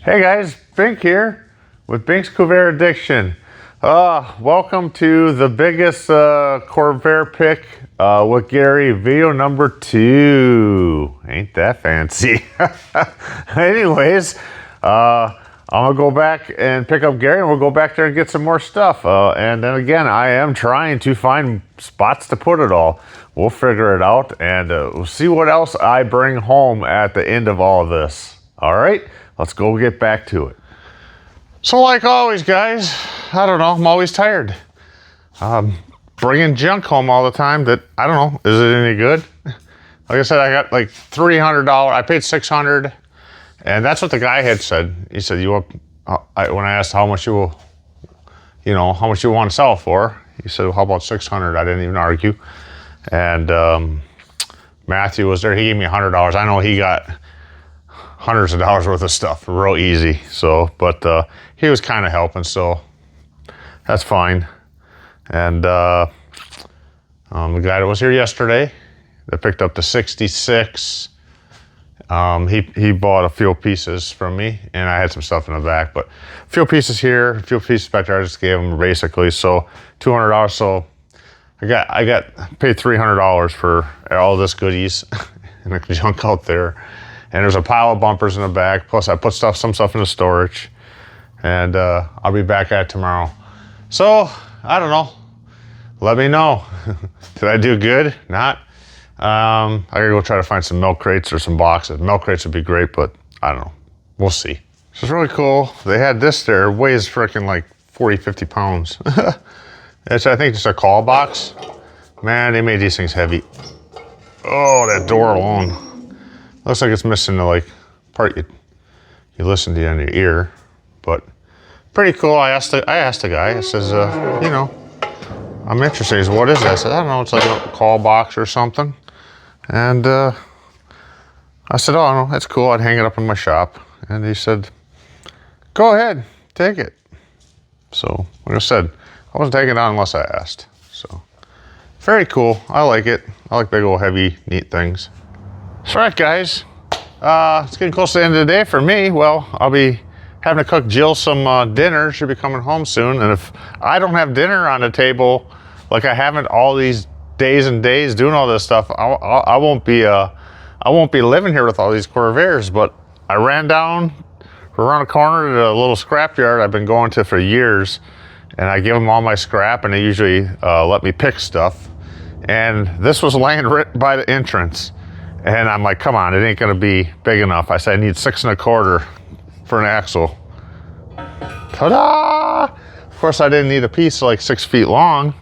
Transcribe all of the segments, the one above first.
Hey guys, Bink here with Bink's Corvair Addiction. Welcome to the biggest Corvair pick with Gary, video number 2. Ain't that fancy. Anyways, I'm gonna go back and pick up Gary and we'll go back there and get some more stuff. And then again, I am trying to find spots to put it all. We'll figure it out and we'll see what else I bring home at the end of all of this. All right, let's go get back to it. So like always, guys, I don't know, I'm always tired. Bringing junk home all the time that, I don't know, is it any good? Like I said, I got like $300, I paid $600, and that's what the guy had said. He said, when I asked how much how much you want to sell for, he said, well, how about $600? I didn't even argue. And Matthew was there, he gave me $100. I know he got hundreds of dollars worth of stuff, real easy. So, but he was kind of helping, so that's fine. And the guy that was here yesterday that picked up the 66, he bought a few pieces from me, and I had some stuff in the back, but a few pieces here, a few pieces back there. I just gave him basically, so $200. So I got paid $300 for all this goodies and the junk out there. And there's a pile of bumpers in the back. Plus I put some stuff in the storage, and I'll be back at it tomorrow. So I don't know. Let me know. Did I do good? Not. I gotta go try to find some milk crates or some boxes. Milk crates would be great, but I don't know. We'll see. So it's really cool. They had this there. It weighs freaking like 40, 50 pounds. It's, I think, just a call box. Man, they made these things heavy. Oh, that door alone. Looks like it's missing the part you listen to in your ear, but pretty cool. I asked the guy. I says, I'm interested. He said, what is that? I said, I don't know. It's like a call box or something. And I said, oh no, that's cool. I'd hang it up in my shop. And he said, go ahead, take it. So like I said, I wasn't taking it on unless I asked. So very cool. I like it. I like big old heavy, neat things. That's right, guys. It's getting close to the end of the day for me. Well, I'll be having to cook Jill some dinner. She'll be coming home soon. And if I don't have dinner on the table, like I haven't all these days and days doing all this stuff, I won't be living here with all these Coravirs. But I ran down around the corner to the little scrapyard I've been going to for years, and I give them all my scrap, and they usually let me pick stuff. And this was laying right by the entrance. And I'm like, come on, it ain't gonna be big enough. I said, I need 6 1/4 for an axle. Ta-da! Of course, I didn't need a piece like 6 feet long,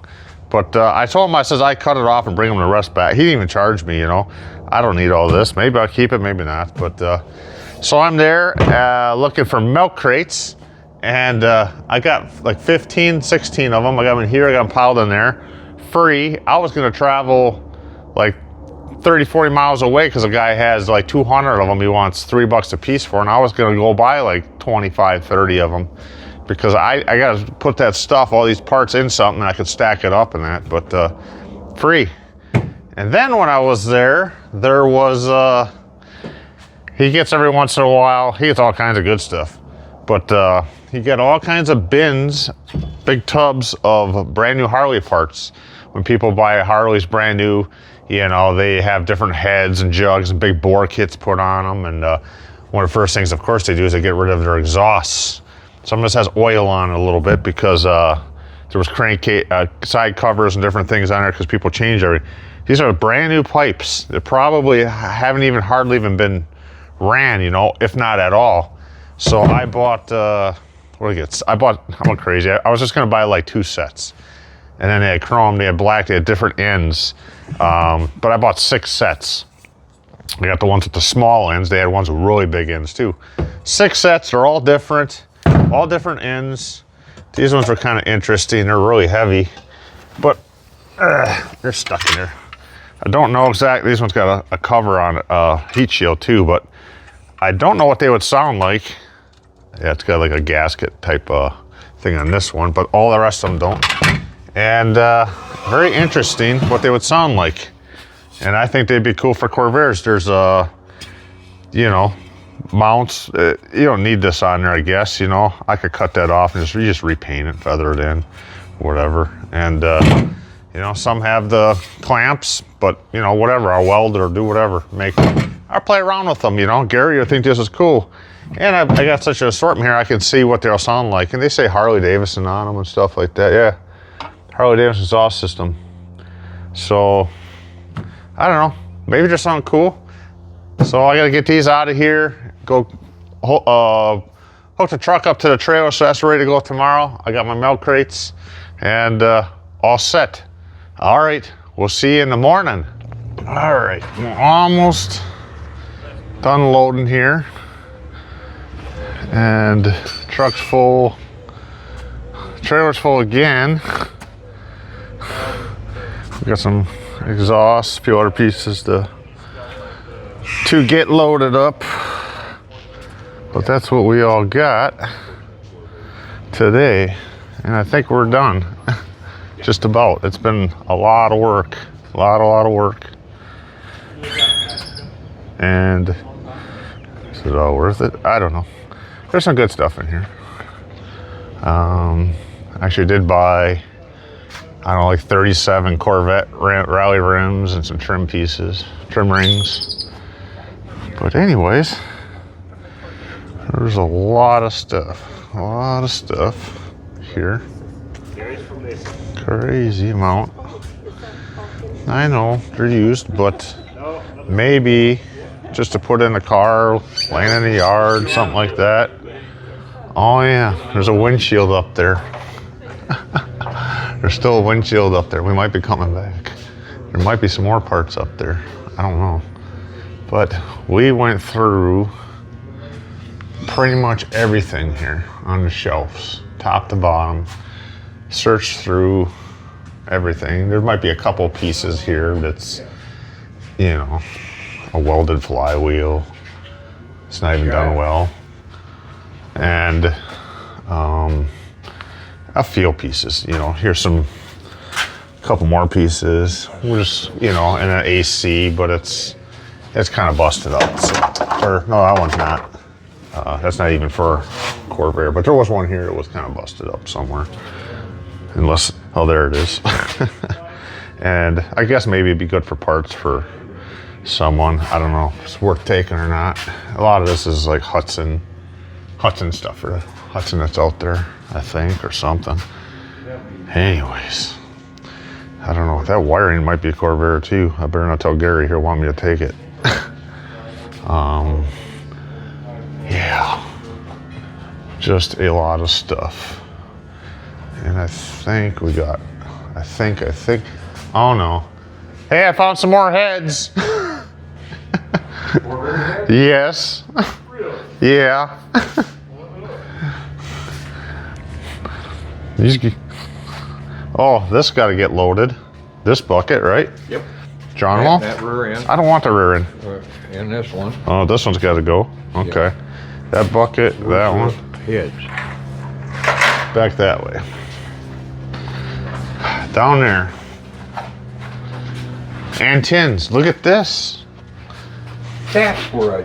but I told him, I says, I cut it off and bring him the rest back. He didn't even charge me, I don't need all this. Maybe I'll keep it, maybe not. But so I'm there looking for milk crates, and I got like 15, 16 of them. I got them in here, I got them piled in there, free. I was gonna travel like 30, 40 miles away because the guy has like 200 of them he wants $3 a piece for, and I was gonna go buy like 25, 30 of them because I gotta put that stuff, all these parts in something, and I could stack it up and that, but free. And then when I was there was, he gets every once in a while, he gets all kinds of good stuff, but he got all kinds of bins, big tubs of brand new Harley parts. When people buy Harleys brand new, they have different heads and jugs and big bore kits put on them. And one of the first things, of course, they do is they get rid of their exhausts. Some of this has oil on it a little bit because there was crankcase, side covers and different things on there because people change everything. These are brand new pipes that probably haven't hardly even been ran, if not at all. So I bought, I'm crazy. I was just gonna buy like 2 sets. And then they had chrome, they had black, they had different ends. But I bought 6 sets. I got the ones with the small ends. They had ones with really big ends too. 6 sets, they're all different ends. These ones were kind of interesting. They're really heavy, but they're stuck in there. I don't know exactly. These ones got a cover on it, heat shield too, but I don't know what they would sound like. Yeah, it's got like a gasket type thing on this one, but all the rest of them don't. And very interesting what they would sound like. And I think they'd be cool for Corvairs. There's mounts. You don't need this on there, I guess. You know, I could cut that off and just repaint it, feather it in, whatever. And you know, some have the clamps, but you know, whatever. I'll weld it or do whatever. I'll play around with them. You know, Gary, I think this is cool. And I got such an assortment here, I can see what they'll sound like. And they say Harley Davidson on them and stuff like that. Yeah, Harley Davidson exhaust system. So I don't know. Maybe just something cool. So I gotta get these out of here. Go hook the truck up to the trailer, so that's ready to go tomorrow. I got my milk crates and all set. All right, we'll see you in the morning. All right, we're almost done loading here. And truck's full, trailer's full again. We got some exhaust, a few other pieces to get loaded up. But that's what we all got today. And I think we're done. Just about. It's been a lot of work. A lot of work. And is it all worth it? I don't know. There's some good stuff in here. Actually did buy, I don't know, like 37 Corvette rally rims and some trim pieces, trim rings. But anyways, there's a lot of stuff here. Crazy amount. I know they're used, but maybe just to put in the car, laying in the yard, something like that. Oh yeah, there's a windshield up there. There's still a windshield up there. We might be coming back. There might be some more parts up there. I don't know. But we went through pretty much everything here on the shelves, top to bottom. Searched through everything. There might be a couple pieces here that's, you know, a welded flywheel. It's not even done well. And a few pieces, you know, here's a couple more pieces. We're just, you know, in an AC, but it's kind of busted up. So, or no, that one's not. That's not even for Coravir, but there was one here that was kind of busted up somewhere. Unless, oh, there it is. And I guess maybe it'd be good for parts for someone. I don't know if it's worth taking or not. A lot of this is like Hudson stuff, or Hudson that's out there, I think, or something. Anyways, I don't know. That wiring might be a Coravir too. I better not tell Gary he'll want me to take it. Yeah, just a lot of stuff. And I think we got, I think, oh no. Hey, I found some more heads. Yes. Really? Yeah. Oh, this got to get loaded. This bucket, right? Yep. John Wall? That rear end. I don't want the rear end. And this one. Oh, this one's got to go. Okay. Yep. That bucket, that one. Heads. Back that way. Down there. And tins. Look at this. That's where I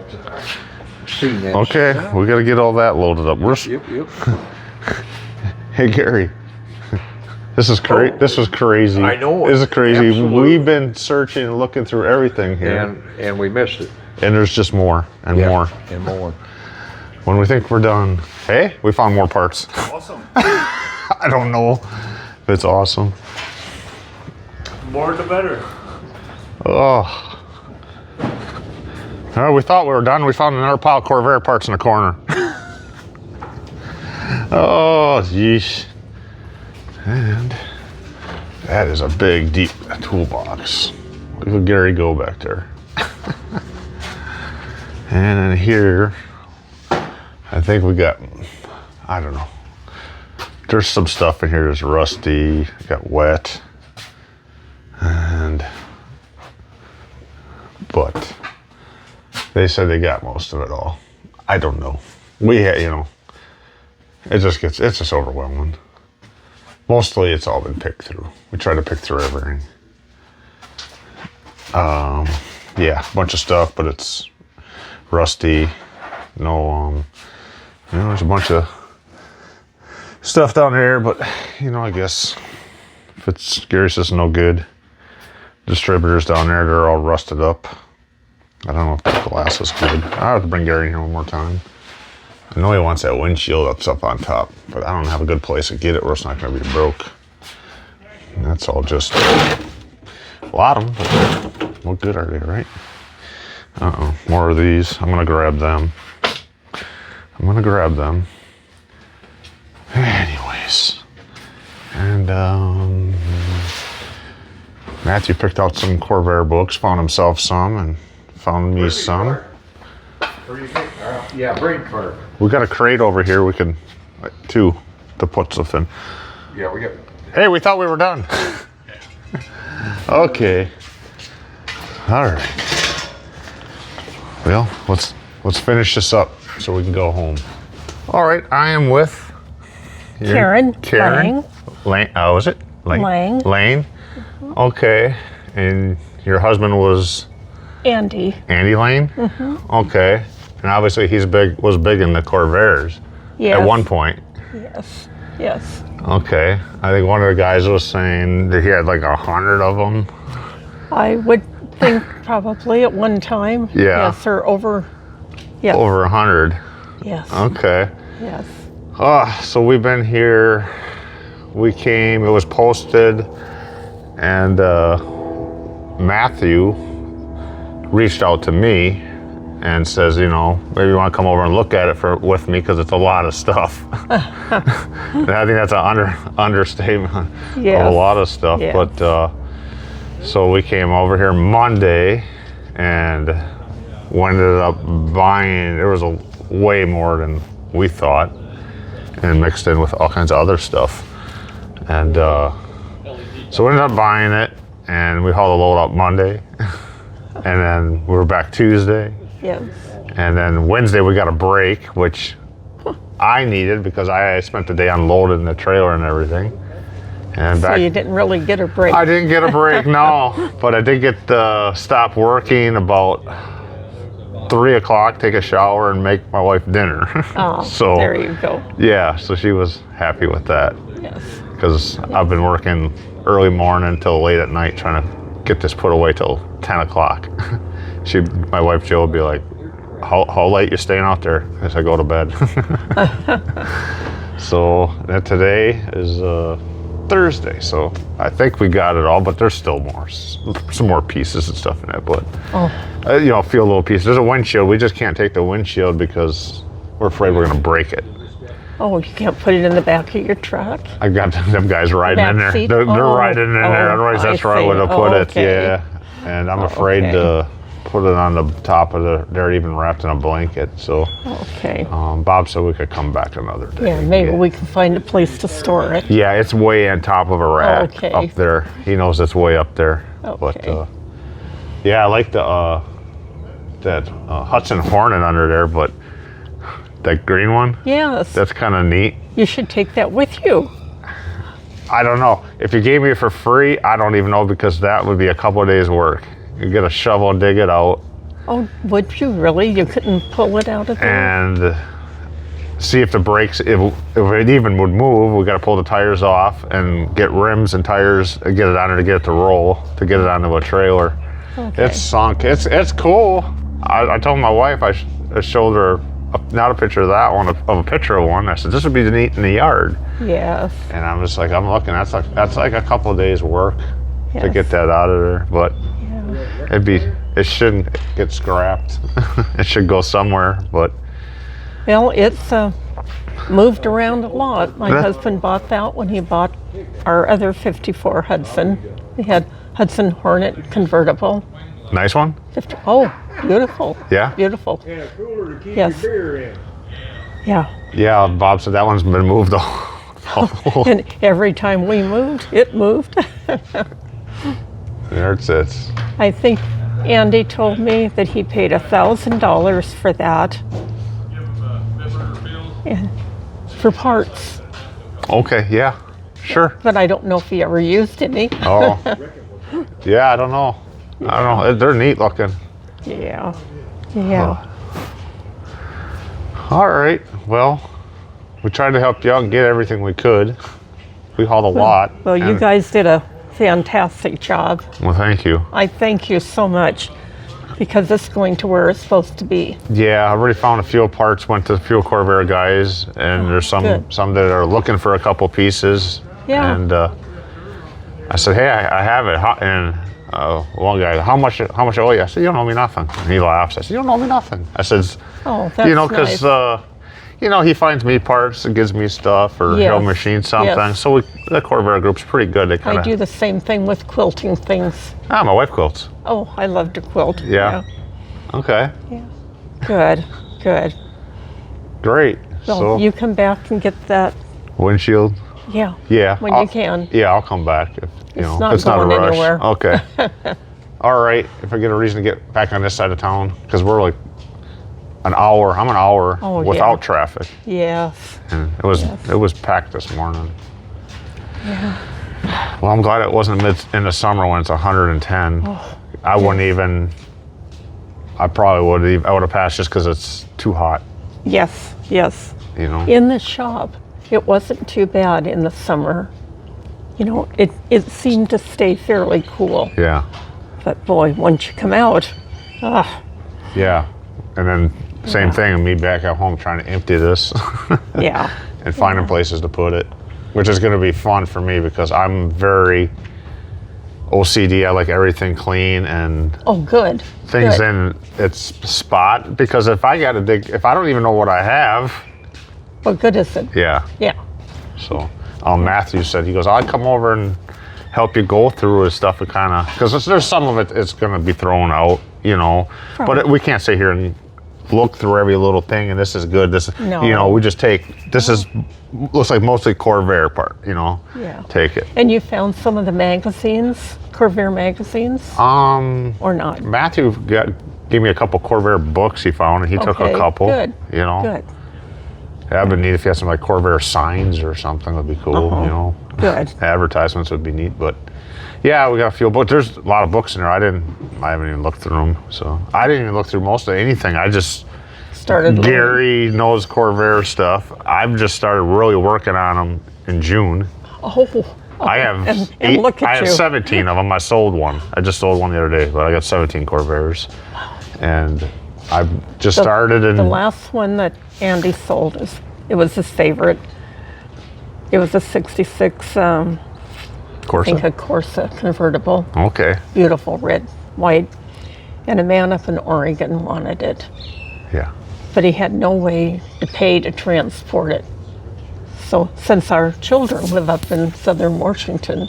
seen that. Okay, stuff. We got to get all that loaded up. Yep. Hey Gary, this is crazy. This was crazy. I know. This is crazy. Absolutely. We've been searching and looking through everything here, and we missed it. And there's just more and more and more. When we think we're done, hey, we found more parts. Awesome. I don't know if it's awesome. More the better. Oh. All right, we thought we were done. We found another pile of Coravir parts in the corner. Oh, yeesh. And that is a big, deep toolbox. Look at Gary go back there. And then here, I think we got, I don't know. There's some stuff in here that's rusty, got wet. But they said they got most of it all. I don't know. We had, you know, it's just overwhelming. Mostly it's all been picked through. We try to pick through everything. Yeah, a bunch of stuff, but it's rusty. No, there's a bunch of stuff down there, but I guess if it's Gary says no good. Distributors down there, they're all rusted up. I don't know if the glass is good. I have to bring Gary in here one more time. I know he wants that windshield that's up on top, but I don't have a good place to get it where it's not going to be broke. And that's all just a lot of them, but what good are they, right? More of these. I'm going to grab them. Anyways. And, Matthew picked out some Coravir books, found himself some, and found me some. Yeah, brain card. We got a crate over here. We can, two, to put stuff in. Yeah, we got. Hey, we thought we were done. Okay. All right. Well, let's finish this up so we can go home. All right, I am with Karen. Lane. Oh, is it Lane? Lang. Okay. And your husband was Andy. Andy Lane? Mm-hmm. Okay. And obviously was big in the Coravirs Yes. at one point. Yes. Okay. I think one of the guys was saying that he had like 100 of them. I would think probably at one time. Yeah. Yes, or over. Yes. Over 100. Yes. Okay. Yes. So we've been here. We came, it was posted, and Matthew reached out to me and says, maybe you want to come over and look at it with me because it's a lot of stuff. And I think that's an understatement of a lot of stuff. Yeah. But so we came over here Monday and we ended up buying, there was way more than we thought, and mixed in with all kinds of other stuff. And so we ended up buying it, and we hauled the load out Monday. And then we were back Tuesday. Yes. And then Wednesday we got a break, which I needed because I spent the day unloading the trailer and everything. And So you didn't really get a break. I didn't get a break, no. But I did get stop working about 3 o'clock, take a shower, and make my wife dinner. Oh, so there you go. Yeah, so she was happy with that. Yes. Because I've been working early morning till late at night trying to get this put away till 10 o'clock. My wife Jill would be like, how late you staying out there as I go to bed? So today is Thursday, so I think we got it all, but there's still some more pieces and stuff in it. But a few little pieces. There's a windshield. We just can't take the windshield because we're afraid we're gonna break it. Oh, you can't put it in the back of your truck? I got them guys riding in there. Back seat? They're riding in there. Otherwise, that's where I would have put it. Okay. Yeah, and I'm afraid to put it on the top of they're even wrapped in a blanket. So Okay. Bob said we could come back another day. Yeah, maybe we can find a place to store it. Yeah, it's way on top of a rack Okay. up there. He knows it's way up there. Okay. But yeah, I like that Hudson Hornet under there, but that green one, Yes. that's kind of neat. You should take that with you. I don't know. If you gave me it for free, I don't even know, because that would be a couple of days work. You get a shovel and dig it out Oh, would you really? You couldn't pull it out of there? and see if the brakes, if it even would move. We got to pull the tires off and get rims and tires and get it on there to get it to roll, to get it onto a trailer. Okay. It's sunk. It's cool. I told my wife, I showed her not a picture of that one, of a picture of one. I said, this would be neat in the yard. Yes. And I'm just like, I'm looking, that's like a couple of days work to Yes. get that out of there. But Yeah. it shouldn't get scrapped. It should go somewhere, but Well, it's moved around a lot. My Yeah. husband bought that when he bought our other 54 Hudson. We had Hudson Hornet convertible. nice one. Oh, beautiful. Yeah? Beautiful. And a cooler to keep Yes. your beer in. Yeah. Yeah, Bob said that one's been moved all. And every time we moved, it moved. There it sits. I think Andy told me that he paid $1,000 for that. And for parts. Okay, yeah, sure. But I don't know if he ever used any. Oh, yeah, I don't know. They're neat looking. Yeah. Yeah. All right. Well, we tried to help you out and get everything we could. We hauled a lot. Well, you and- guys did a fantastic job. Well, thank you. I thank you so much because it's going to where it's supposed to be. Yeah, I already found a few parts. Went to the Fuel Coravir guys, and there's some good. that are looking for a couple pieces. Yeah. And I said, hey, I have it. And one guy, how much I owe you? I said, you don't owe me nothing. And he laughs. I said, you don't owe me nothing. I said, Oh, that's you know, because nice. he finds me parts and gives me stuff, or he'll Yes, machine something. yes. So the Coravir group's pretty good. They kind I of. do the same thing with quilting things. My wife quilts. Oh, I love to quilt. Yeah. Okay. Yeah. Good, good. Great. Well, So you come back and get that. windshield. Yeah. Yeah. When you can. Yeah, I'll come back. If, It's not it's not a going rush. anywhere. Okay. All right. If I get a reason to get back on this side of town, because we're like an hour. I'm an hour Oh, without yeah. traffic, Yes. and it was packed this morning. Yeah. Well, I'm glad it wasn't in the summer when it's 110. Oh, I wouldn't even. I probably would. I would have passed just because it's too hot. Yes. Yes. You know. In the shop, it wasn't too bad in the summer. You know, it seemed to stay fairly cool. Yeah. But boy, once you come out, Yeah. And then same thing. Me back at home trying to empty this. yeah. And finding places to put it, which is going to be fun for me because I'm very OCD. I like everything clean and Oh, good. things good. in its spot. Because if I got to dig, if I don't even know what I have, What good is it? yeah. Yeah. So Matthew said, he goes, I'd come over and help you go through his stuff and kind of, because there's some of it it's going to be thrown out, you know. But we can't sit here and look through every little thing and this is good. This is, No. you know, we just take, this is, looks like mostly Coravir part, you know. Yeah. Take it. And you found some of the magazines, Coravir magazines, or not? Matthew gave me a couple Coravir books he found, and he took a Okay, couple. good, You know. Good. That'd be neat if you had some like Coravir signs or something. Would be cool. You know. Good. Advertisements would be neat, but yeah, we got a few books. There's a lot of books in there. I haven't even looked through them, so I didn't even look through most of anything. I just Started learning. Gary knows Coravir stuff. I've just started really working on them in June. Oh. I have and look at I have you. 17 of them. I sold one. I just sold one the other day, but I got 17 Coravirs, and I've just started. And The last one that Andy sold it was his favorite. It was a '66, I think a Corsa. Corsa convertible, Okay. beautiful red, white, and a man up in Oregon wanted it, Yeah. but he had no way to pay to transport it. So since our children live up in southern Washington,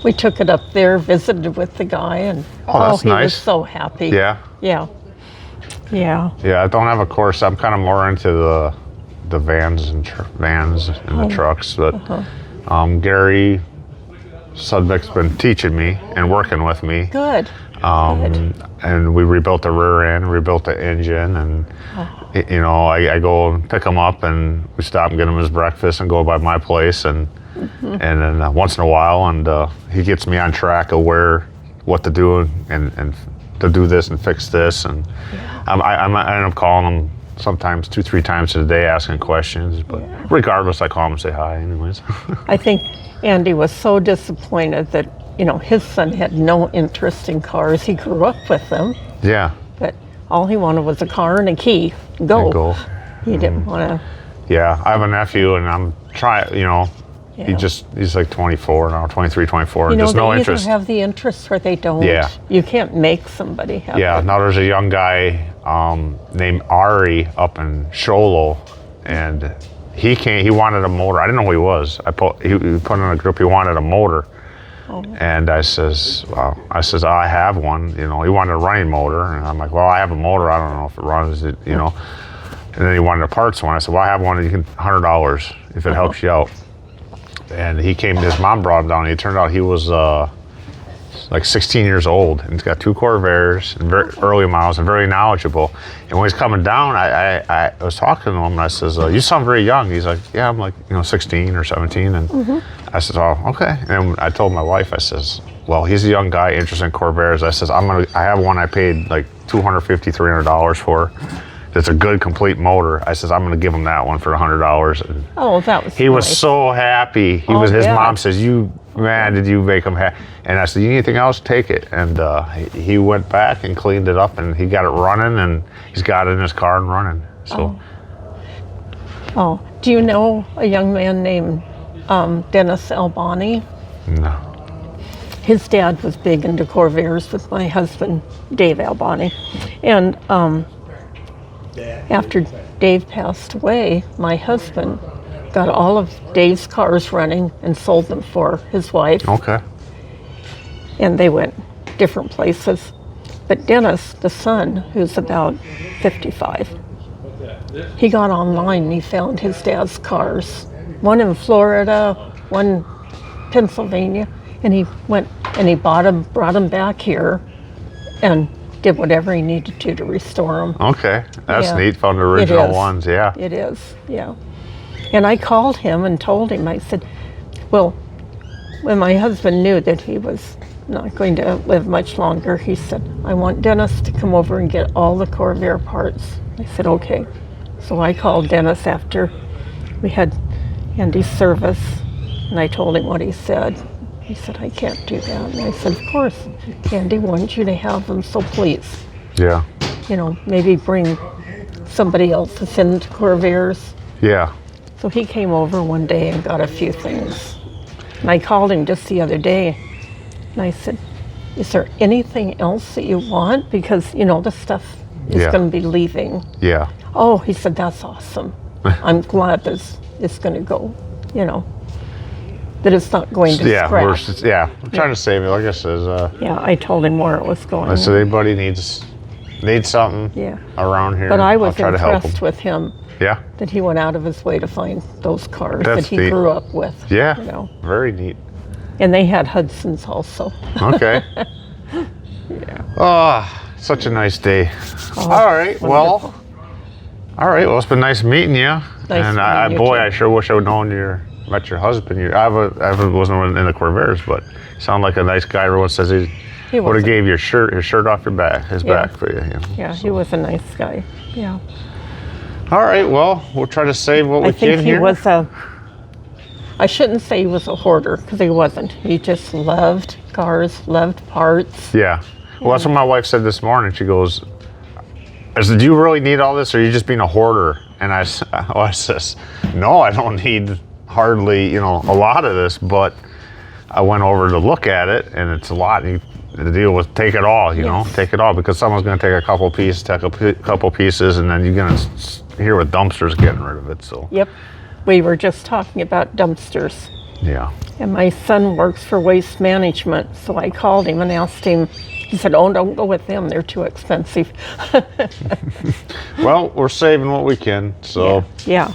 we took it up there, visited with the guy, and that's he nice. was so happy. Yeah. Yeah. Yeah. Yeah. I don't have a Corsa. I'm kind of more into the vans and the trucks, but Gary Sudbeck's been teaching me and working with me. Good. And we rebuilt the rear end, rebuilt the engine, and you know, I go and pick him up, and we stop and get him his breakfast, and go by my place, and then once in a while, and he gets me on track of what to do, and to do this and fix this, and I end up calling him sometimes 2-3 times a day asking questions, but regardless, I call him and say hi anyways. I think Andy was so disappointed that, you know, his son had no interest in cars. He grew up with them, Yeah. but all he wanted was a car and a key. Go. Go. He didn't want to. Yeah, I have a nephew, and I'm trying, you know, Yeah. he's like 24 now, 23, 24, You know, just they no either interest. have the interest or they don't. Yeah. You can't make somebody have Yeah, it. now there's a young guy named Ari up in Sholo, and he wanted a motor. I didn't know who he was. He put in a group, he wanted a motor. Oh. And I says, I have one. You know, he wanted a running motor, and I'm like, well, I have a motor. I don't know if it runs. You know. And then he wanted a parts one. I said, well, I have one. You can $100 if it helps you out. And his mom brought him down. And it turned out he was like 16 years old, and he's got 2 Coravirs and very early models and very knowledgeable. And when he's coming down, I was talking to him, and I says, you sound very young. He's like, yeah, I'm like, 16 or 17. And I said, oh, okay. And I told my wife, I says, well, he's a young guy interested in Coravirs. I says, I have one I paid like $250, $300 for. It's a good complete motor. I says, I'm gonna give him that one for $100. And Oh, that was he was nice. so happy. His yeah. mom says, did you make him happy? And I said, you need anything else? Take it. And he went back and cleaned it up, and he got it running, and he's got it in his car and running. So. Oh, do you know a young man named Dennis Albani? No. His dad was big into Coravirs with my husband, Dave Albani. And after Dave passed away, my husband got all of Dave's cars running and sold them for his wife. Okay. And they went different places. But Dennis, the son, who's about 55, he got online and he found his dad's cars. One in Florida, one Pennsylvania, and he went and he bought them, brought them back here, and did whatever he needed to restore them. Okay, that's Yeah. neat. Found the original It is. ones. Yeah. It is, yeah. And I called him and told him, I said, well, when my husband knew that he was not going to live much longer, he said, I want Dennis to come over and get all the Coravir parts. I said, okay. So I called Dennis after we had Andy's service, and I told him what he said. He said, I can't do that. And I said, of course, Andy wants you to have them, so please, Yeah. maybe bring somebody else to send to Coravirs. Yeah. So he came over one day and got a few things. And I called him just the other day, and I said, is there anything else that you want? Because, the stuff is Yeah. going to be leaving. Yeah. Oh, he said, that's awesome. I'm glad this is going to go, that it's not going to Yeah. scrap. I'm trying to save it. Like I says, Yeah, I told him where it was going. I said anybody needs something Yeah. around here. But I was I'll try to help impressed them. with him Yeah. that he went out of his way to find those cars That's that he neat. grew up with. Yeah. Very neat. And they had Hudsons also. Okay. Oh, such a nice day. All right. wonderful. Well, it's been nice meeting you. Nice and meeting you, boy, too. I sure wish I would known met your husband. I wasn't in the Coravirs, but you sound like a nice guy. Everyone says he He would was. have gave his shirt off his Yeah. back for you. Yeah, he was a nice guy. Yeah. All right. Well, we'll try to save what we I think can he here. was I shouldn't say he was a hoarder, because he wasn't. He just loved cars, loved parts. Yeah. Well, that's what my wife said this morning. She goes, I said, do you really need all this, or are you just being a hoarder? And I says, no, I don't need hardly, a lot of this, but I went over to look at it, and it's a lot. The deal was take it all, Yes. take it all, because someone's going to take a couple pieces, and then you're going to hear what dumpsters getting rid of it. So, Yep. We were just talking about dumpsters. yeah. And my son works for Waste Management, so I called him and asked him. He said, oh, don't go with them. They're too expensive. Well, we're saving what we can. So, Yeah.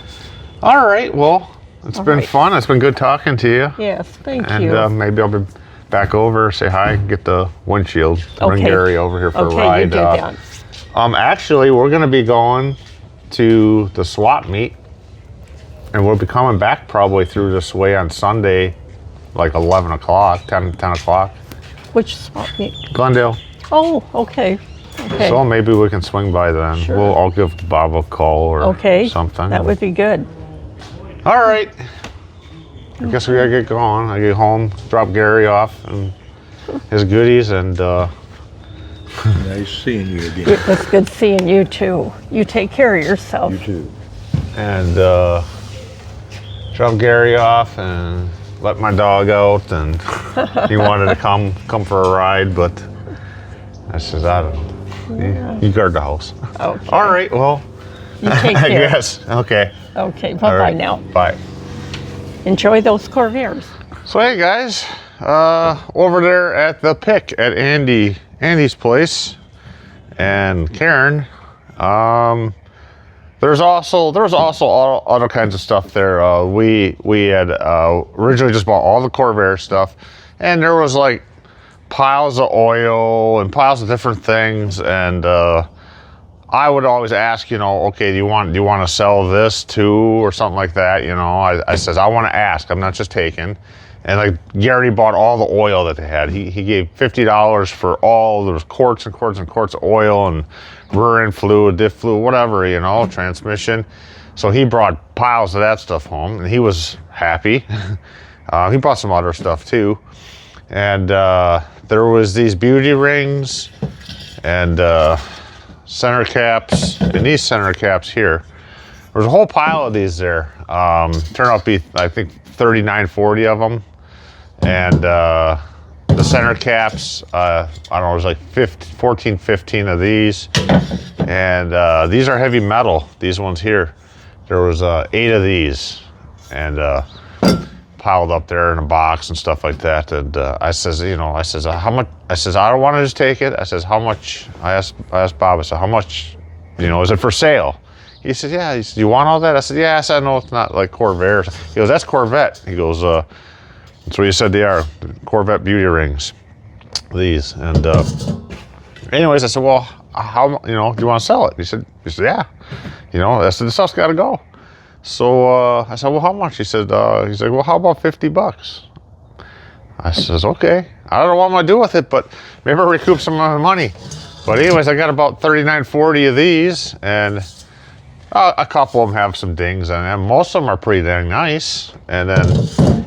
all right. Well, it's been right. fun. It's been good talking to you. Yes, thank And you. maybe I'll be back over, say hi, get the windshield, bring Okay. Gary over here for a Okay, ride. you do that. Actually, we're going to be going to the swap meet, and we'll be coming back probably through this way on Sunday, like 11 o'clock, 10 o'clock. Which swap meet? Glendale. Oh, okay. Okay. So maybe we can swing by then. Sure. I'll give Bob a call or Okay. something. That would be good. All right. I guess we gotta get going. I get home, drop Gary off and his goodies, and Nice seeing you again. It was good seeing you too. You take care of yourself. You too. drop Gary off and let my dog out. And he wanted to come for a ride, but I said, I don't know. You guard the house. Okay. All right. Well, You take I care. guess. Okay. Okay. All Bye-bye right. now. Bye. Enjoy those Coravirs. So hey guys, over there at the pick at Andy's place and Karen, there was also all other kinds of stuff there. We had originally just bought all the Coravir stuff, and there was like piles of oil and piles of different things, and I would always ask, okay, do you want to sell this too or something like that? I says I want to ask. I'm not just taking. And like Gary bought all the oil that they had. He gave $50 for all, there was quarts and quarts and quarts of oil and rear end fluid, diff fluid, whatever, you know, transmission. So he brought piles of that stuff home and he was happy. He brought some other stuff too. And there was these beauty rings and center caps, and these center caps here. There's a whole pile of these there. Turned out to be, I think, 39-40 of them. And the center caps, I don't know, there's like 14, 15 of these. And these are heavy metal, these ones here. There was 8 of these. And piled up there in a box and stuff like that. And I says, you know, I says, how much? I says, I don't want to just take it. I says, how much? I asked Bob, I said, how much, you know, is it for sale? He says, yeah. He said, you want all that? I said, yeah. I said, no, it's not like Coravir. He goes, that's Corvette. He goes, that's what he said they are, Corvette beauty rings, these. And anyways, I said, well, how, you know, do you want to sell it? He said, yeah. You know, I said, this stuff's got to go. So I said, well, how much? He said, he's like, well, how about $50? I says, okay. I don't know what I'm gonna do with it, but maybe I'll recoup some of my money. But anyways, I got about 39-40 of these, and a couple of them have some dings on them. Most of them are pretty dang nice. And then,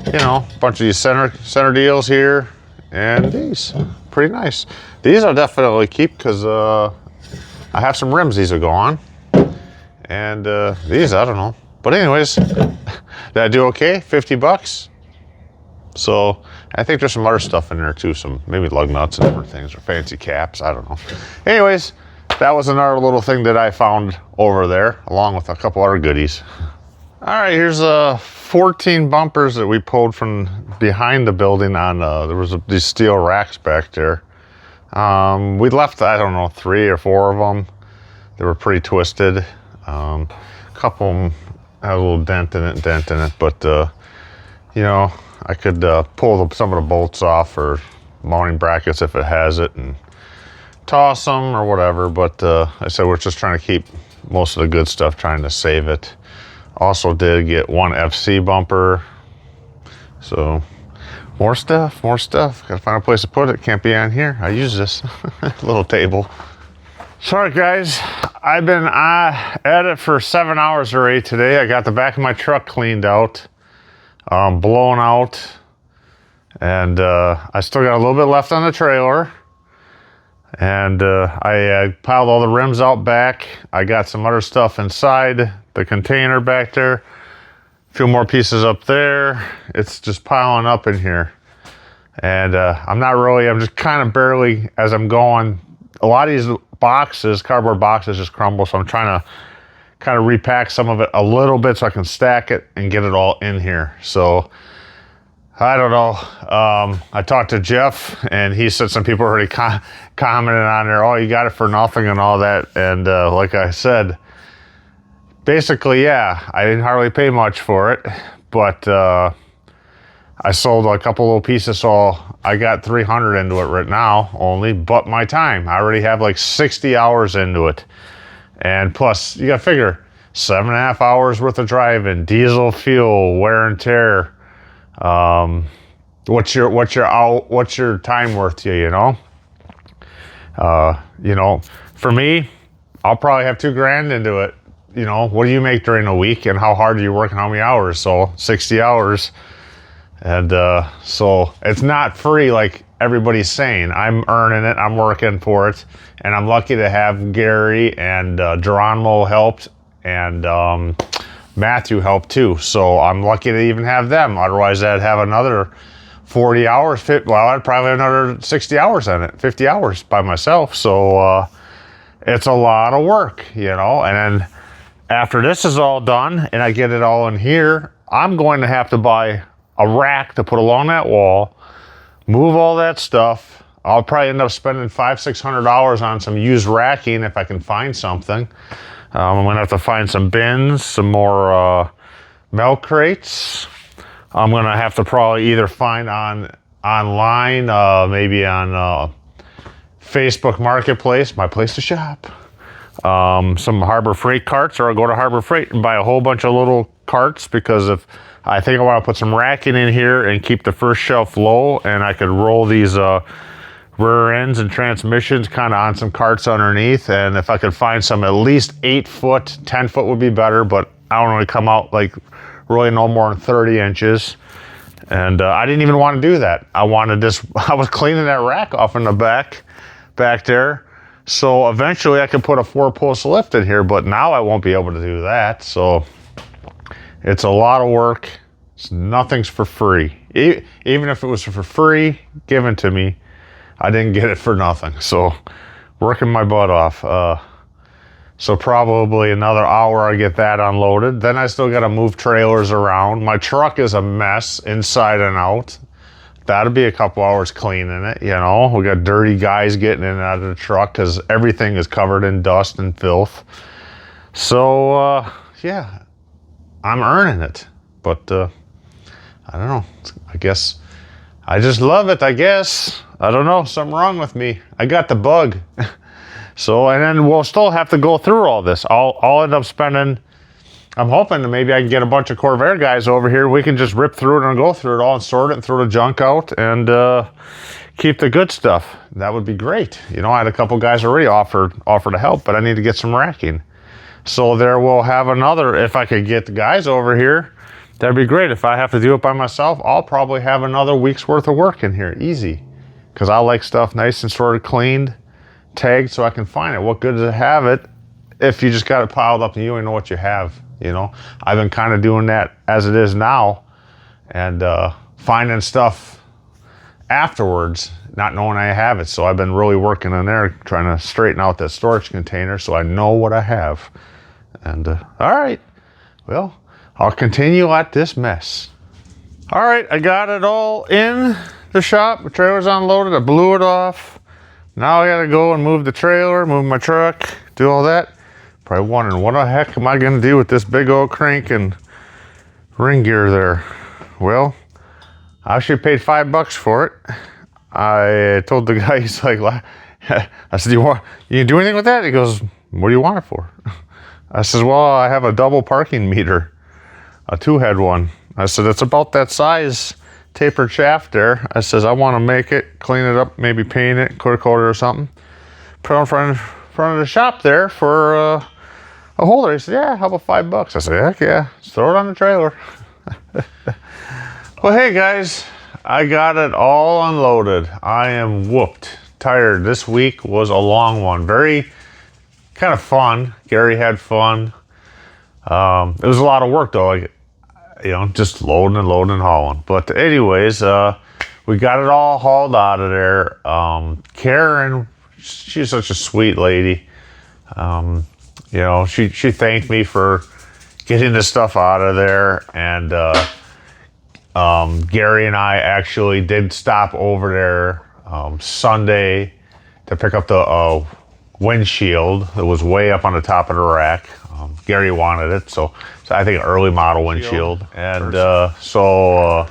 you know, a bunch of these center deals here, and these, pretty nice. These I'll definitely keep because I have some rims these will go on. And these, I don't know. But anyways, did I do okay? $50? So I think there's some other stuff in there too, some maybe lug nuts and different things, or fancy caps, I don't know. Anyways, that was another little thing that I found over there, along with a couple other goodies. All right, here's 14 bumpers that we pulled from behind the building on, there was these steel racks back there. We left, I don't know, 3 or 4 of them. They were pretty twisted. A couple of them had a little dent in it, but you know, I could pull some of the bolts off or mounting brackets if it has it and toss them or whatever. But I said we're just trying to keep most of the good stuff, trying to save it. Also did get 1 FC bumper. So more stuff. Gotta find a place to put it. Can't be on here. I use this little table. Sorry guys, I've been at it for 7 hours already today. I got the back of my truck cleaned out, blown out, and I still got a little bit left on the trailer. And I piled all the rims out back. I got some other stuff inside the container back there. A few more pieces up there. It's just piling up in here. And I'm just kind of barely, as I'm going, a lot of these boxes, cardboard boxes just crumble, so I'm trying to kind of repack some of it a little bit so I can stack it and get it all in here. So I don't know. I talked to Jeff, and he said some people already commented on there, oh, you got it for nothing and all that. And like I said, basically, yeah, I didn't hardly pay much for it, but I sold a couple little pieces, so I got 300 into it right now only, but my time. I already have like 60 hours into it. And plus, you got to figure, 7.5 hours worth of driving, diesel fuel, wear and tear. What's your time worth to you, you know? You know, for me, I'll probably have $2,000 into it. You know, what do you make during a week, and how hard do you work and how many hours? So 60 hours. And so it's not free like everybody's saying. I'm earning it, I'm working for it, and I'm lucky to have Gary and Geronimo helped, and Matthew helped too. So I'm lucky to even have them. Otherwise I'd have another 40 hours, well, I'd probably have another 60 hours on it, 50 hours by myself. So it's a lot of work, you know. And then after this is all done and I get it all in here, I'm going to have to buy a rack to put along that wall, move all that stuff. I'll probably end up spending $500-600 on some used racking if I can find something. I'm gonna have to find some bins, some more milk crates. I'm gonna have to probably either find online, maybe on Facebook Marketplace, my place to shop. some Harbor Freight carts, or I'll go to Harbor Freight and buy a whole bunch of little carts, because if I think I want to put some racking in here and keep the first shelf low, and I could roll these rear ends and transmissions kind of on some carts underneath. And if I could find some at least 8 foot, 10 foot would be better, but I don't want to come out like really no more than 30 inches. And I didn't even want to do that. I was cleaning that rack off in the back there. So eventually I could put a 4-post lift in here, but now I won't be able to do that. So it's a lot of work. Nothing's for free. Even if it was for free given to me, I didn't get it for nothing. So working my butt off. So probably another hour I get that unloaded. Then I still got to move trailers around. My truck is a mess inside and out. That'll be a couple hours cleaning it, you know. We got dirty guys getting in and out of the truck because everything is covered in dust and filth. So, yeah, I'm earning it. But, I don't know. I guess I just love it, I guess. I don't know. Something wrong with me. I got the bug. So, and then we'll still have to go through all this. I'll end up spending, I'm hoping that maybe I can get a bunch of Coravir guys over here. We can just rip through it and go through it all and sort it and throw the junk out and keep the good stuff. That would be great. You know, I had a couple guys already offer to help, but I need to get some racking. So there we'll have another, if I could get the guys over here, that'd be great. If I have to do it by myself, I'll probably have another week's worth of work in here, easy. Because I like stuff nice and sort of cleaned, tagged, so I can find it. What good does it have it if you just got it piled up and you don't know what you have, you know? I've been kind of doing that as it is now, and finding stuff afterwards, not knowing I have it. So I've been really working in there, trying to straighten out that storage container so I know what I have. And all right, well, I'll continue at this mess. All right, I got it all in the shop. The trailer's unloaded. I blew it off. Now I gotta go and move the trailer, move my truck, do all that. Probably wondering, what the heck am I gonna do with this big old crank and ring gear there? Well, I actually paid $5 for it. I told the guy, he's like, I said, you can do anything with that? He goes, what do you want it for? I says, well, I have a double parking meter, a 2-head one. I said, it's about that size, tapered shaft there. I says, I want to make it, clean it up, maybe paint it, clear coat it or something. Put it in front of the shop there for a holder. He said, yeah, how about $5? I said, heck yeah, just throw it on the trailer. Well, hey guys, I got it all unloaded. I am whooped, tired. This week was a long one. Very kind of fun. Gary had fun. It was a lot of work though. Like, you know, just loading and hauling. But anyways, we got it all hauled out of there. Karen, she's such a sweet lady. You know, she thanked me for getting the stuff out of there. And Gary and I actually did stop over there Sunday to pick up the windshield. It was way up on the top of the rack. Gary wanted it, so I think an early model windshield. And so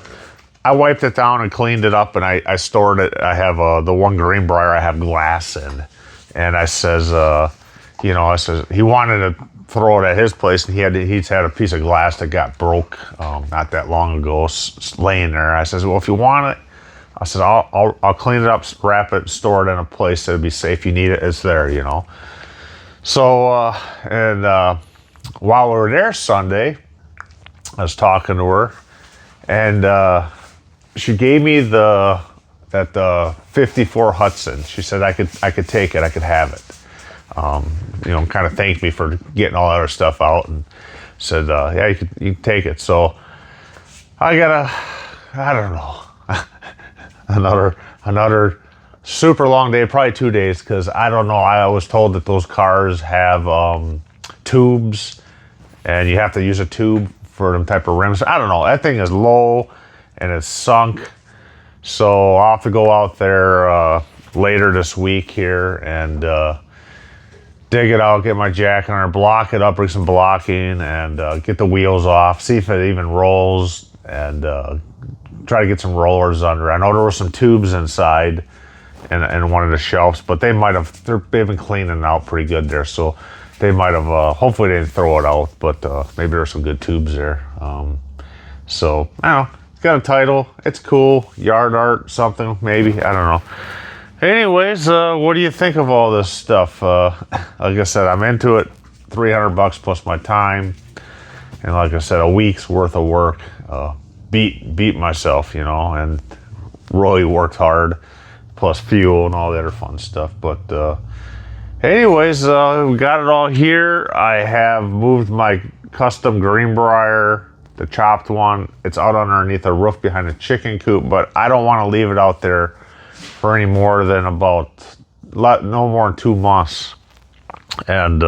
I wiped it down and cleaned it up, and I stored it. I have the one Greenbrier I have glass in. And I says, you know, I says, he wanted to throw it at his place, and he's had a piece of glass that got broke not that long ago, laying there. I says, well, if you want it, I said, I'll clean it up, wrap it, store it in a place that'll be safe. You need it, it's there, you know. So, while we were there Sunday, I was talking to her, and she gave me that 54 Hudson. She said I could take it, I could have it. You know, kind of thanked me for getting all that other stuff out, and said, yeah, you can take it. So I got I don't know, another super long day, probably 2 days, because I don't know. I was told that those cars have tubes, and you have to use a tube for them type of rims. I don't know. That thing is low and it's sunk. So I'll have to go out there later this week here and dig it out, get my jack on there, block it up, bring some blocking, and get the wheels off, see if it even rolls, and try to get some rollers under. I know there were some tubes inside and one of the shelves, but they've been cleaning it out pretty good there. So they might have, hopefully they didn't throw it out, but maybe there's some good tubes there. So, I don't know. It's got a title. It's cool. Yard art, something, maybe. I don't know. Anyways, what do you think of all this stuff? Like I said, I'm into it. $300 plus my time. And like I said, a week's worth of work. Beat myself, you know, and really worked hard. Plus fuel and all the other fun stuff. But anyways, we got it all here. I have moved my custom Greenbrier, the chopped one. It's out underneath the roof behind the chicken coop, but I don't want to leave it out there for any more than no more than 2 months. And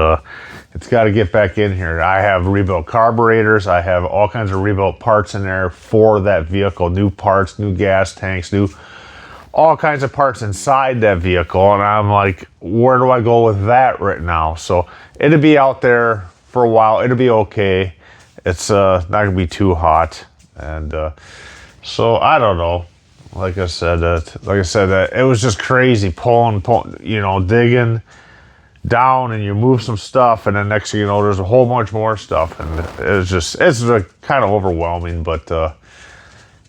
it's got to get back in here. I have rebuilt carburetors. I have all kinds of rebuilt parts in there for that vehicle. New parts, new gas tanks, all kinds of parts inside that vehicle. And I'm like, where do I go with that right now? So it'll be out there for a while. It'll be okay. It's not going to be too hot. And so I don't know. Like I said, it was just crazy pulling, you know, digging down, and you move some stuff, and then next thing you know, there's a whole bunch more stuff, and it's kind of overwhelming. But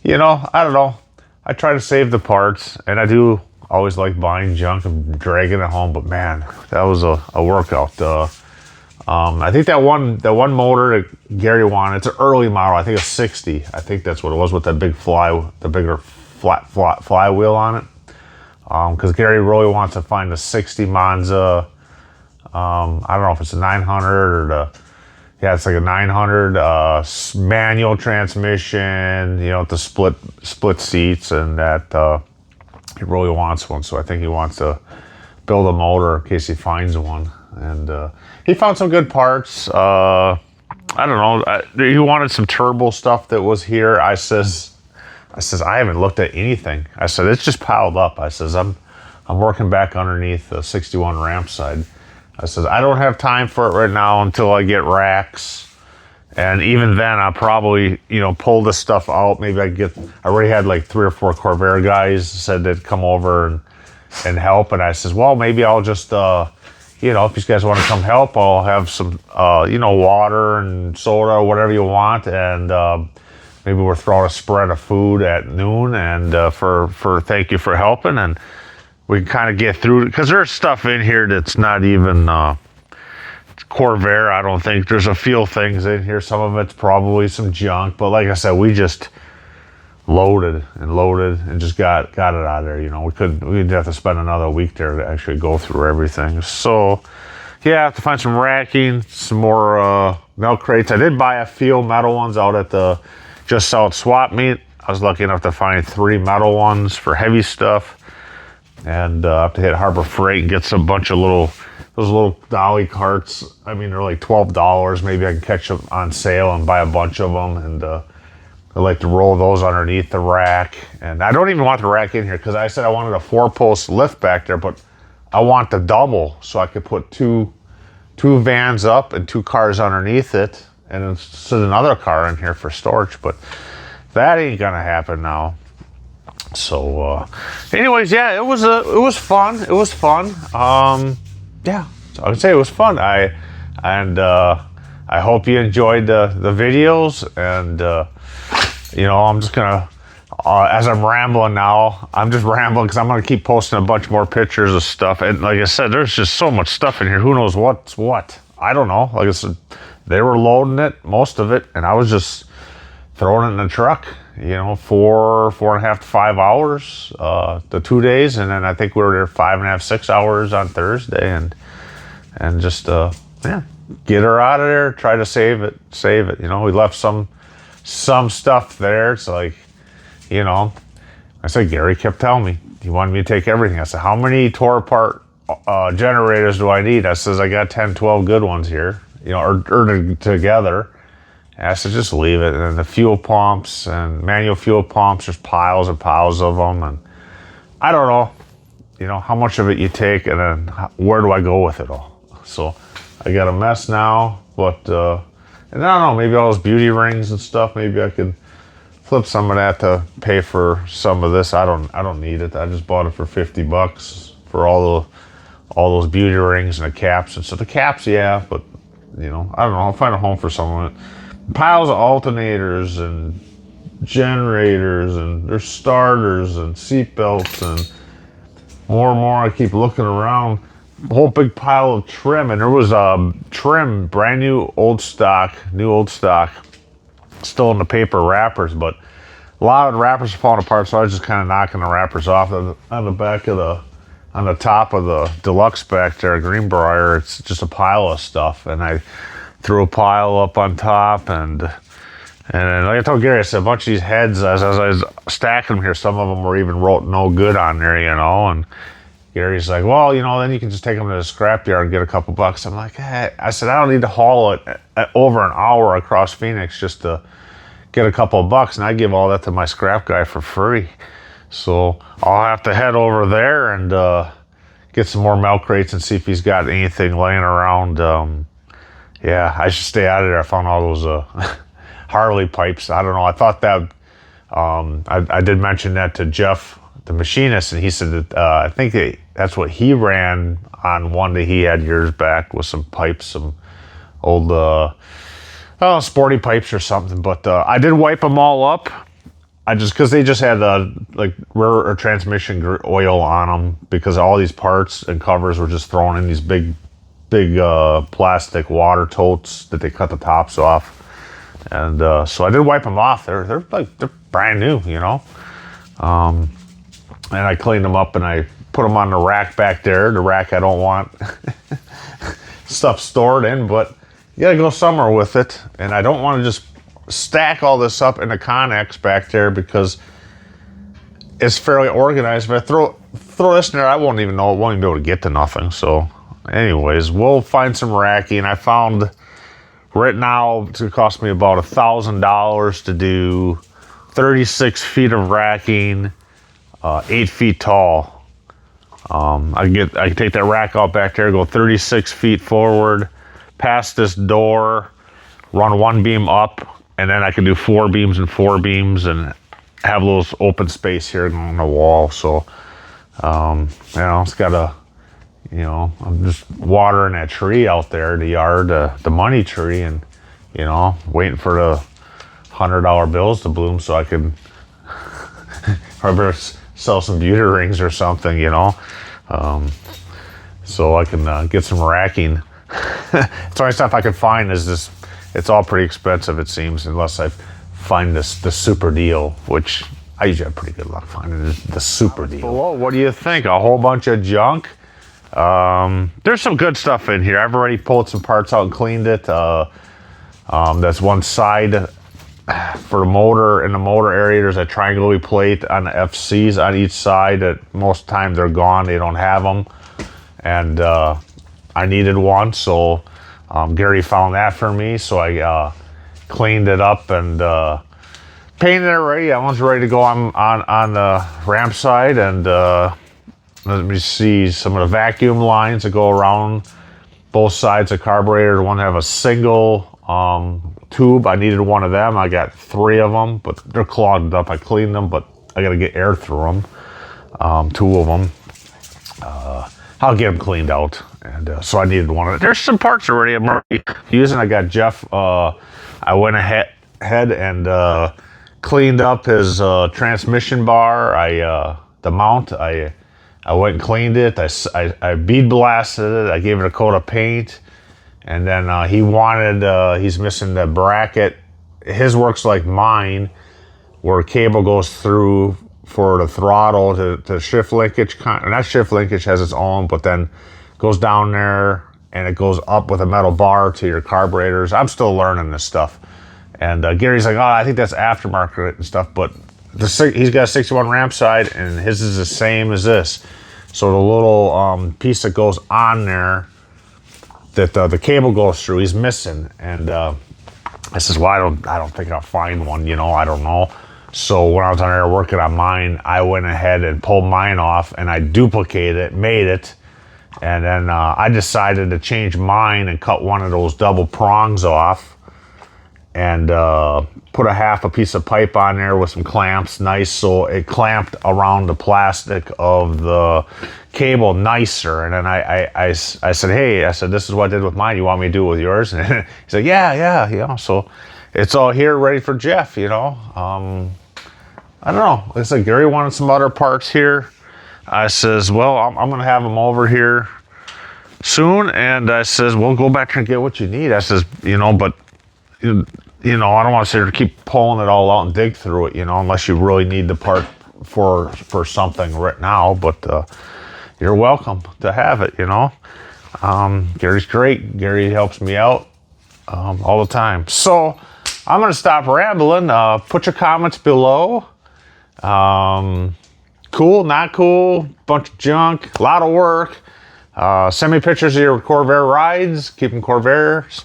you know, I don't know. I try to save the parts, and I do always like buying junk and dragging it home. But man, that was a workout. I think that one motor that Gary wanted, it's an early model. I think it's 60. I think that's what it was with that big the bigger flat flywheel on it. Because Gary really wants to find the 60 Monza. I don't know if it's a 900 or it's like a 900 manual transmission, you know, with the split seats, and that he really wants one. So I think he wants to build a motor in case he finds one. And he found some good parts. I don't know. He wanted some turbo stuff that was here. I says I haven't looked at anything. I said it's just piled up. I says I'm working back underneath the 61 ramp side. I said, I don't have time for it right now until I get racks. And even then, I'll probably, you know, pull this stuff out. Maybe I already had like 3 or 4 Coravir guys said they'd come over and help. And I says, well, maybe I'll just, you know, if you guys want to come help, I'll have some, you know, water and soda or whatever you want. And maybe we're throwing a spread of food at noon. And for thank you for helping. And we can kind of get through it, because there's stuff in here that's not even Coravir. I don't think there's a few things in here. Some of it's probably some junk, but like I said, we just loaded and just got it out of there. You know, we'd have to spend another week there to actually go through everything. So yeah, I have to find some racking, some more milk crates. I did buy a few metal ones out at the just south swap meet. I was lucky enough to find 3 metal ones for heavy stuff. And I have to hit Harbor Freight and get some bunch of those little dolly carts. I mean, they're like $12. Maybe I can catch them on sale and buy a bunch of them. And I like to roll those underneath the rack. And I don't even want the rack in here, because I said I wanted a 4-post lift back there, but I want the double so I could put two vans up and 2 cars underneath it, and sit another car in here for storage. But that ain't gonna happen now. So anyways, yeah, it was fun. It was fun. Yeah, so I would say it was fun. I hope you enjoyed the videos. And you know, I'm just gonna as I'm rambling now, I'm just rambling because I'm gonna keep posting a bunch more pictures of stuff. And like I said, there's just so much stuff in here. Who knows what's what? I don't know. Like I said, they were loading it, most of it, and I was just throwing it in the truck. You know, 4.5 to 5 hours, the 2 days, and then I think we were there 5.5, 6 hours on Thursday, and just yeah, get her out of there. Try to save it. You know, we left some stuff there. It's like, you know, I said, Gary kept telling me he wanted me to take everything. I said, how many tore apart generators do I need? I says, I got 10, 12 good ones here, you know, or together. I said, just leave it. And then the fuel pumps and manual fuel pumps, there's piles and piles of them. And I don't know, you know, how much of it you take, and then where do I go with it all? So I got a mess now, but, and I don't know, maybe all those beauty rings and stuff, maybe I could flip some of that to pay for some of this. I don't need it. I just bought it for $50 for all all those beauty rings and the caps. And so the caps, yeah, but you know, I don't know. I'll find a home for some of it. Piles of alternators and generators, and there's starters and seat belts, and more. I keep looking around. A whole big pile of trim, and there was trim, brand new old stock, still in the paper wrappers, but a lot of the wrappers are falling apart, so I was just kind of knocking the wrappers off on the top of the deluxe back there, Greenbrier. It's just a pile of stuff, and I threw a pile up on top, and like I told Gary, I said a bunch of these heads, as I was stacking them here, some of them were even wrote no good on there, you know, and Gary's like, well, you know, then you can just take them to the scrapyard and get a couple bucks. I'm like, hey. I said, I don't need to haul it over an hour across Phoenix just to get a couple of bucks, and I give all that to my scrap guy for free. So I'll have to head over there and get some more milk crates and see if he's got anything laying around. Yeah, I should stay out of there. I found all those Harley pipes. I don't know. I thought that I did mention that to Jeff, the machinist, and he said that I think that's what he ran on one that he had years back with some pipes, some old sporty pipes or something. But I did wipe them all up. Because they just had like rear or transmission oil on them, because all these parts and covers were just thrown in these big plastic water totes that they cut the tops off. And so I did wipe them off. They're brand new, you know. And I cleaned them up and I put them on the rack back there. The rack I don't want stuff stored in, but you gotta go somewhere with it. And I don't want to just stack all this up in the Connex back there, because it's fairly organized. If I throw this in there, I won't even know. I won't even be able to get to nothing. So anyways, we'll find some racking. I found right now it's gonna cost me about $1,000 to do 36 feet of racking, 8 feet tall. I can take that rack out back there, go 36 feet forward, past this door, run one beam up, and then I can do 4 beams and 4 beams and have a little open space here on the wall. So, you know, it's got a, you know, I'm just watering that tree out there in the yard, the money tree, and, you know, waiting for the $100 bills to bloom so I can probably sell some beauty rings or something, you know, so I can get some racking. The only stuff I can find is this. It's all pretty expensive, it seems, unless I find the super deal, which I usually have pretty good luck finding the super deal. Below, what do you think? A whole bunch of junk. There's some good stuff in here. I've already pulled some parts out and cleaned it. That's one side for the motor. In the motor area, there's a triangle plate on the FCs on each side that most of the time they're gone. They don't have them. And I needed one, so Gary found that for me. So I cleaned it up and painted it ready. That one's ready to go on the ramp side. And let me see some of the vacuum lines that go around both sides of the carburetor. The one that have a single tube. I needed one of them. I got 3 of them, but they're clogged up. I cleaned them, but I got to get air through them. 2 of them. I'll get them cleaned out. And so I needed one of them. There's some parts already I'm already using. I got Jeff. I went ahead and cleaned up his transmission bar. The mount. I went and cleaned it. I bead blasted it. I gave it a coat of paint. And then he's missing the bracket. His works like mine, where a cable goes through for the throttle to shift linkage. And that shift linkage has its own, but then goes down there and it goes up with a metal bar to your carburetors. I'm still learning this stuff. And Gary's like, oh, I think that's aftermarket and stuff, but he's got a 61 ramp side and his is the same as this. So the little piece that goes on there that the cable goes through, he's missing. And I says, well, I don't think I'll find one, you know, I don't know. So when I was on there working on mine, I went ahead and pulled mine off and I duplicated it, made it. And then I decided to change mine and cut one of those double prongs off and put a piece of pipe on there with some clamps, nice, so it clamped around the plastic of the cable nicer. And then I said, hey, I said, this is what I did with mine. You want me to do it with yours? And he said, yeah, you know. So it's all here ready for Jeff, you know. I don't know. Like I said, Gary wanted some other parts here. I says, well, I'm going to have them over here soon. And I says, we'll go back and get what you need. I says, you know, but you know, I don't want to sit here and keep pulling it all out and dig through it, you know, unless you really need the part for something right now. But you're welcome to have it, you know. Gary's great. Gary helps me out all the time. So I'm going to stop rambling. Put your comments below. Cool, not cool, bunch of junk, a lot of work. Send me pictures of your Coravir rides. Keep them Coravirs.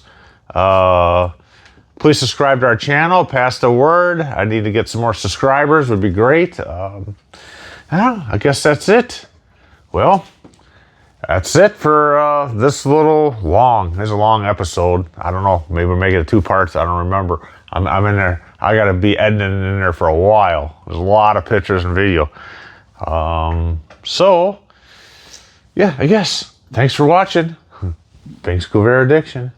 Please subscribe to our channel. Pass the word. I need to get some more subscribers. Would be great. I guess that's it. Well, that's it for this little long. There's a long episode. I don't know. Maybe we'll make it 2 parts. I don't remember. I'm in there. I got to be editing in there for a while. There's a lot of pictures and video. So, yeah, I guess. Thanks for watching. Bink's Corvair Addiction.